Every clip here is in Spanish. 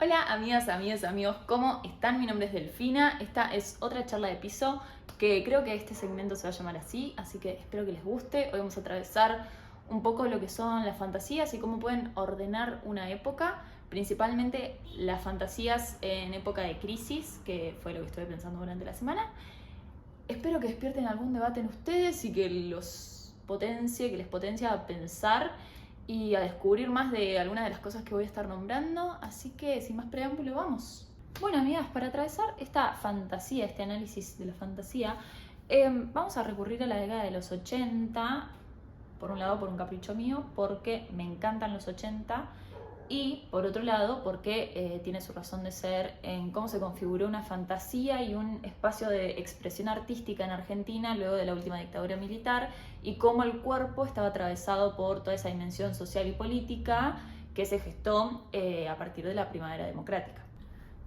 Hola amigas, amigos, ¿cómo están? Mi nombre es Delfina, esta es otra charla de piso que creo que este segmento se va a llamar así que espero que les guste. Hoy vamos a atravesar un poco lo que son las fantasías y cómo pueden ordenar una época, principalmente las fantasías en época de crisis, que fue lo que estuve pensando durante la semana. Espero que despierten algún debate en ustedes y que les potencie a pensar y a descubrir más de algunas de las cosas que voy a estar nombrando. Así que sin más preámbulo, vamos. Bueno, amigas, para atravesar esta fantasía, este análisis de la fantasía, vamos a recurrir a la década de los 80, por un lado por un capricho mío, porque me encantan los 80, y por otro lado porque tiene su razón de ser en cómo se configuró una fantasía y un espacio de expresión artística en Argentina luego de la última dictadura militar, y cómo el cuerpo estaba atravesado por toda esa dimensión social y política que se gestó a partir de la primavera democrática.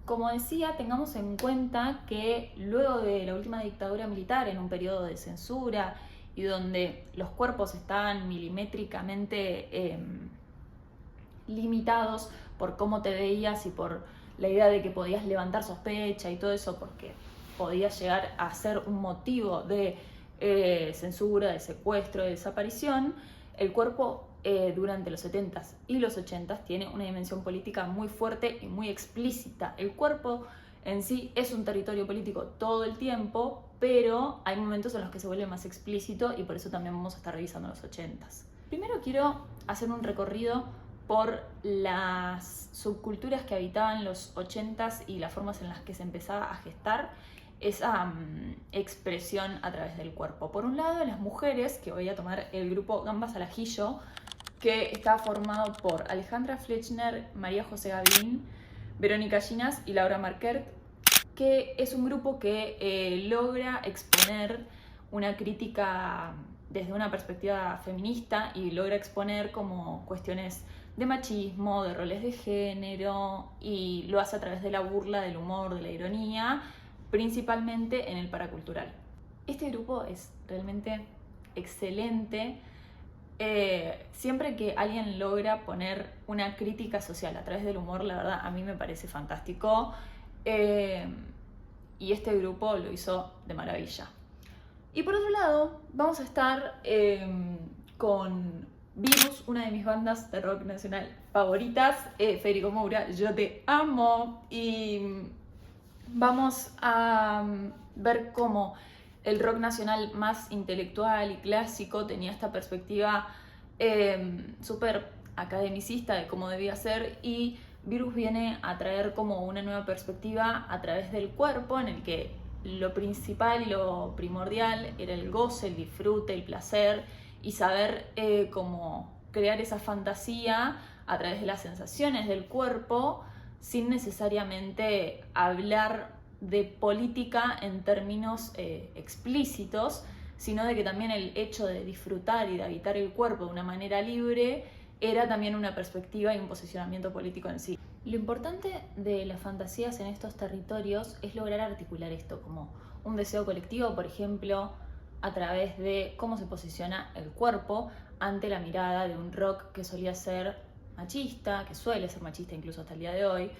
Como decía, tengamos en cuenta que luego de la última dictadura militar, en un periodo de censura y donde los cuerpos estaban milimétricamente limitados por cómo te veías y por la idea de que podías levantar sospecha y todo eso, porque podías llegar a ser un motivo de censura, de secuestro, de desaparición. El cuerpo durante los 70s y los 80s tiene una dimensión política muy fuerte y muy explícita. El cuerpo en sí es un territorio político todo el tiempo, pero hay momentos en los que se vuelve más explícito, y por eso también vamos a estar revisando los 80s. Primero quiero hacer un recorrido por las subculturas que habitaban los 80s y las formas en las que se empezaba a gestar esa expresión a través del cuerpo. Por un lado, las mujeres, que voy a tomar el grupo Gambas al Ajillo, que está formado por Alejandra Fletchner, María José Gavín, Verónica Ginás y Laura Marquert, que es un grupo que logra exponer una crítica desde una perspectiva feminista y logra exponer como cuestiones de machismo, de roles de género, y lo hace a través de la burla, del humor, de la ironía, principalmente en el paracultural. Este grupo es realmente excelente. Siempre que alguien logra poner una crítica social a través del humor, la verdad a mí me parece fantástico, y este grupo lo hizo de maravilla. Y por otro lado, vamos a estar con Virus, una de mis bandas de rock nacional favoritas. Federico Moura, yo te amo. Y vamos a ver cómo el rock nacional más intelectual y clásico tenía esta perspectiva súper academicista de cómo debía ser, y Virus viene a traer como una nueva perspectiva a través del cuerpo, en el que lo principal y lo primordial era el goce, el disfrute, el placer, y saber cómo crear esa fantasía a través de las sensaciones del cuerpo, sin necesariamente hablar de política en términos explícitos, sino de que también el hecho de disfrutar y de habitar el cuerpo de una manera libre era también una perspectiva y un posicionamiento político en sí. Lo importante de las fantasías en estos territorios es lograr articular esto como un deseo colectivo, por ejemplo, a través de cómo se posiciona el cuerpo ante la mirada de un rock que solía ser machista, que suele ser machista incluso hasta el día de hoy,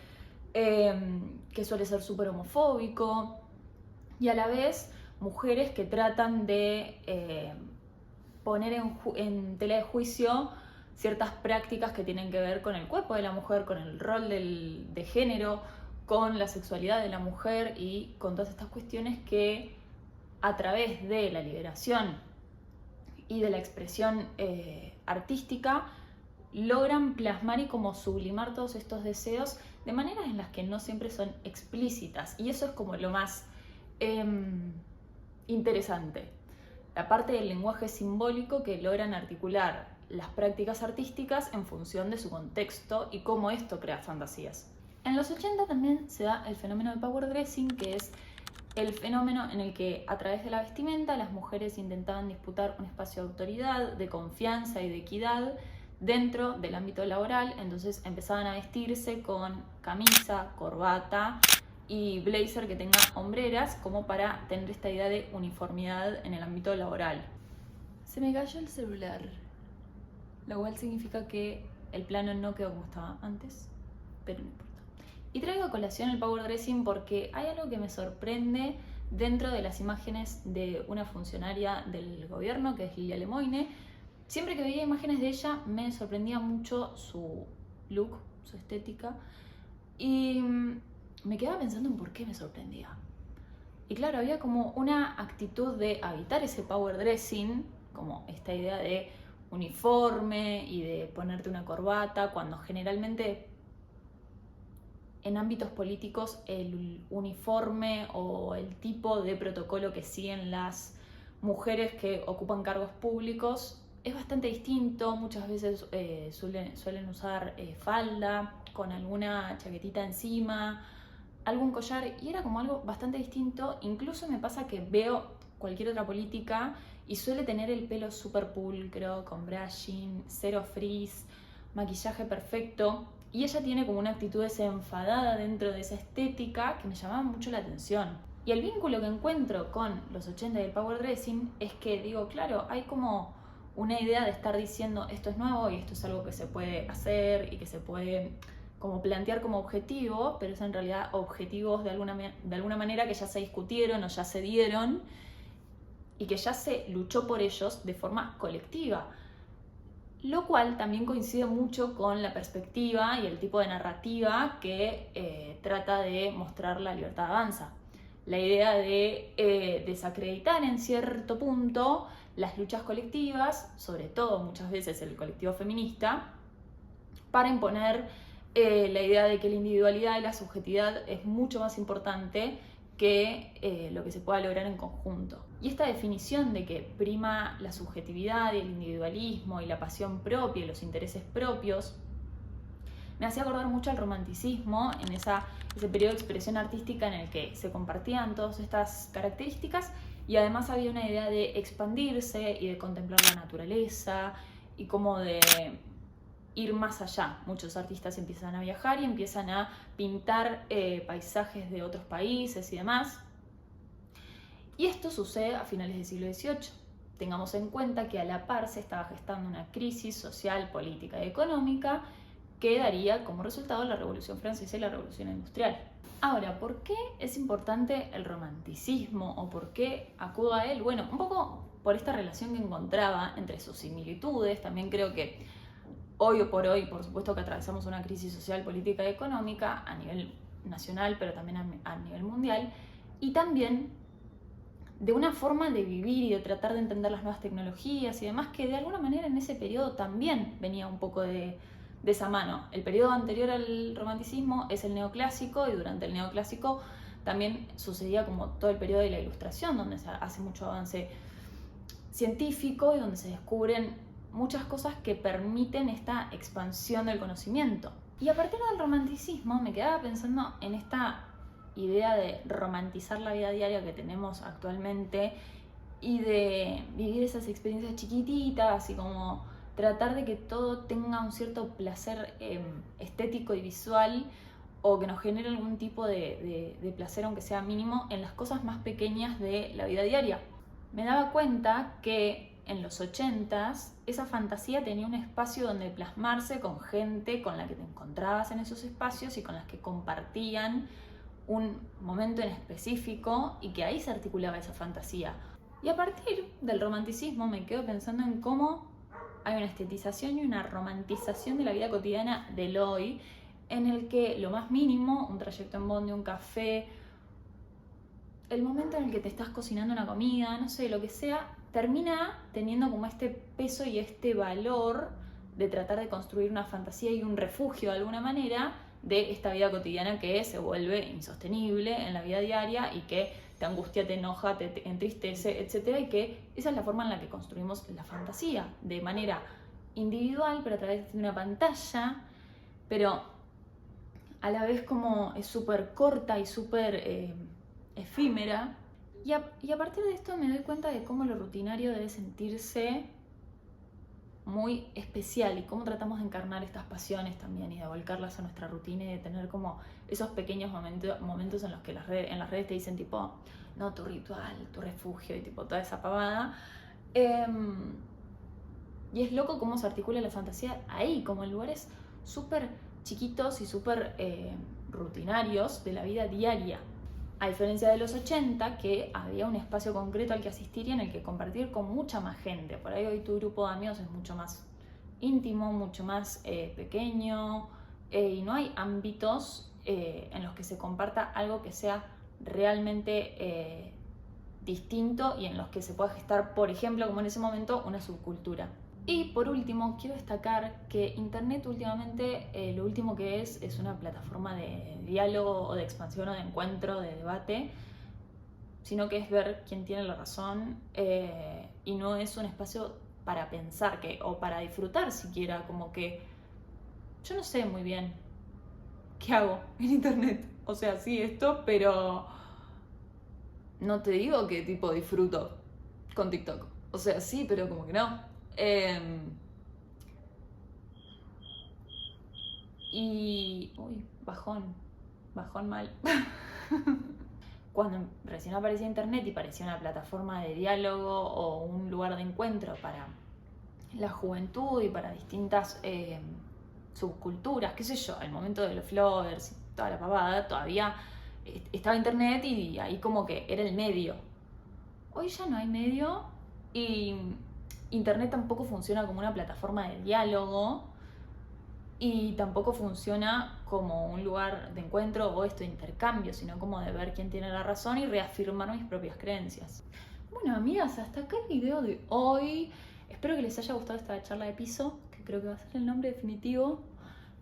que suele ser súper homofóbico, y a la vez mujeres que tratan de poner en tela de juicio ciertas prácticas que tienen que ver con el cuerpo de la mujer, con el rol de género, con la sexualidad de la mujer y con todas estas cuestiones que a través de la liberación y de la expresión artística logran plasmar y como sublimar todos estos deseos de maneras en las que no siempre son explícitas, y eso es como lo más interesante, la parte del lenguaje simbólico que logran articular las prácticas artísticas en función de su contexto y cómo esto crea fantasías. En los 80 también se da el fenómeno del power dressing, que es el fenómeno en el que a través de la vestimenta las mujeres intentaban disputar un espacio de autoridad, de confianza y de equidad dentro del ámbito laboral. Entonces empezaban a vestirse con camisa, corbata y blazer que tenga hombreras, como para tener esta idea de uniformidad en el ámbito laboral. Se me cayó el celular, lo cual significa que el plano no quedó como estaba antes, pero no importa. Y traigo a colación el power dressing porque hay algo que me sorprende dentro de las imágenes de una funcionaria del gobierno, que es Lilia Lemoine. Siempre que veía imágenes de ella me sorprendía mucho su look, su estética, y me quedaba pensando en por qué me sorprendía. Y claro, había como una actitud de habitar ese power dressing, como esta idea de uniforme y de ponerte una corbata, cuando generalmente en ámbitos políticos el uniforme o el tipo de protocolo que siguen las mujeres que ocupan cargos públicos es bastante distinto. Muchas veces suelen usar falda con alguna chaquetita encima, algún collar, y era como algo bastante distinto. Incluso me pasa que veo cualquier otra política y suele tener el pelo súper pulcro, con brushing, cero frizz, maquillaje perfecto, y ella tiene como una actitud desenfadada dentro de esa estética que me llamaba mucho la atención. Y el vínculo que encuentro con los 80 y el power dressing es que digo, claro, hay como una idea de estar diciendo esto es nuevo y esto es algo que se puede hacer y que se puede como plantear como objetivo, pero es en realidad objetivos de alguna manera que ya se discutieron o ya se dieron y que ya se luchó por ellos de forma colectiva. Lo cual también coincide mucho con la perspectiva y el tipo de narrativa que trata de mostrar La Libertad Avanza. La idea de desacreditar en cierto punto las luchas colectivas, sobre todo muchas veces el colectivo feminista, para imponer la idea de que la individualidad y la subjetividad es mucho más importante que lo que se pueda lograr en conjunto. Y esta definición de que prima la subjetividad y el individualismo y la pasión propia y los intereses propios me hacía acordar mucho al romanticismo, en ese periodo de expresión artística en el que se compartían todas estas características y además había una idea de expandirse y de contemplar la naturaleza y como de ir más allá. Muchos artistas empiezan a viajar y empiezan a pintar paisajes de otros países y demás. Y esto sucede a finales del siglo XVIII. Tengamos en cuenta que a la par se estaba gestando una crisis social, política y económica que daría como resultado la Revolución Francesa y la Revolución Industrial. Ahora, ¿por qué es importante el romanticismo o por qué acudo a él? Bueno, un poco por esta relación que encontraba entre sus similitudes. También creo que hoy por hoy, por supuesto que atravesamos una crisis social, política y económica a nivel nacional, pero también a nivel mundial, y también de una forma de vivir y de tratar de entender las nuevas tecnologías y demás, que de alguna manera en ese periodo también venía un poco de esa mano. El periodo anterior al romanticismo es el neoclásico, y durante el neoclásico también sucedía como todo el periodo de la Ilustración, donde se hace mucho avance científico y donde se descubren muchas cosas que permiten esta expansión del conocimiento. Y a partir del romanticismo me quedaba pensando en esta idea de romantizar la vida diaria que tenemos actualmente y de vivir esas experiencias chiquititas y como tratar de que todo tenga un cierto placer estético y visual, o que nos genere algún tipo de placer, aunque sea mínimo, en las cosas más pequeñas de la vida diaria. Me daba cuenta que en los 80s esa fantasía tenía un espacio donde plasmarse con gente con la que te encontrabas en esos espacios y con las que compartían un momento en específico, y que ahí se articulaba esa fantasía. Y a partir del romanticismo me quedo pensando en cómo hay una estetización y una romantización de la vida cotidiana del hoy, en el que lo más mínimo, un trayecto en bondi, un café, el momento en el que te estás cocinando una comida, no sé, lo que sea, termina teniendo como este peso y este valor de tratar de construir una fantasía y un refugio de alguna manera de esta vida cotidiana que se vuelve insostenible en la vida diaria y que te angustia, te enoja, te entristece, etc. Y que esa es la forma en la que construimos la fantasía, de manera individual, pero a través de una pantalla, pero a la vez como es súper corta y súper efímera. Y a partir de esto me doy cuenta de cómo lo rutinario debe sentirse muy especial y cómo tratamos de encarnar estas pasiones también y de volcarlas a nuestra rutina y de tener como esos pequeños momentos en los que en las redes te dicen tipo, no, tu ritual, tu refugio y tipo toda esa pavada. Y es loco cómo se articula la fantasía ahí, como en lugares súper chiquitos y súper rutinarios de la vida diaria. A diferencia de los 80, que había un espacio concreto al que asistir y en el que compartir con mucha más gente. Por ahí hoy tu grupo de amigos es mucho más íntimo, mucho más pequeño, y no hay ámbitos en los que se comparta algo que sea realmente distinto y en los que se pueda gestar, por ejemplo, como en ese momento, una subcultura. Y por último, quiero destacar que Internet últimamente lo último que es una plataforma de diálogo o de expansión o de encuentro, de debate, sino que es ver quién tiene la razón y no es un espacio para pensar o para disfrutar siquiera, como que yo no sé muy bien qué hago en Internet. O sea, sí esto, pero no te digo qué tipo disfruto con TikTok. O sea, sí, pero como que no. Y... Uy, bajón mal. Cuando recién aparecía Internet y parecía una plataforma de diálogo o un lugar de encuentro para la juventud y para distintas subculturas, qué sé yo, el momento de los flowers y toda la pavada, todavía estaba Internet y ahí como que era el medio. Hoy ya no hay medio y Internet tampoco funciona como una plataforma de diálogo y tampoco funciona como un lugar de encuentro o de intercambio, sino como de ver quién tiene la razón y reafirmar mis propias creencias. Bueno, amigas, hasta acá el video de hoy. Espero que les haya gustado esta charla de piso, que creo que va a ser el nombre definitivo.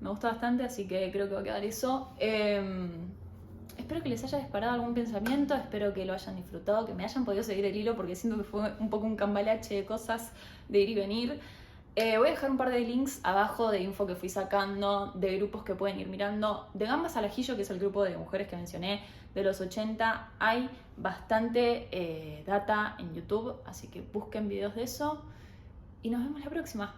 Me gusta bastante, así que creo que va a quedar eso. Espero que les haya disparado algún pensamiento, espero que lo hayan disfrutado, que me hayan podido seguir el hilo, porque siento que fue un poco un cambalache de cosas de ir y venir. Voy a dejar un par de links abajo de info que fui sacando, de grupos que pueden ir mirando. De Gambas al Ajillo, que es el grupo de mujeres que mencioné, de los 80, hay bastante data en YouTube, así que busquen videos de eso. Y nos vemos la próxima.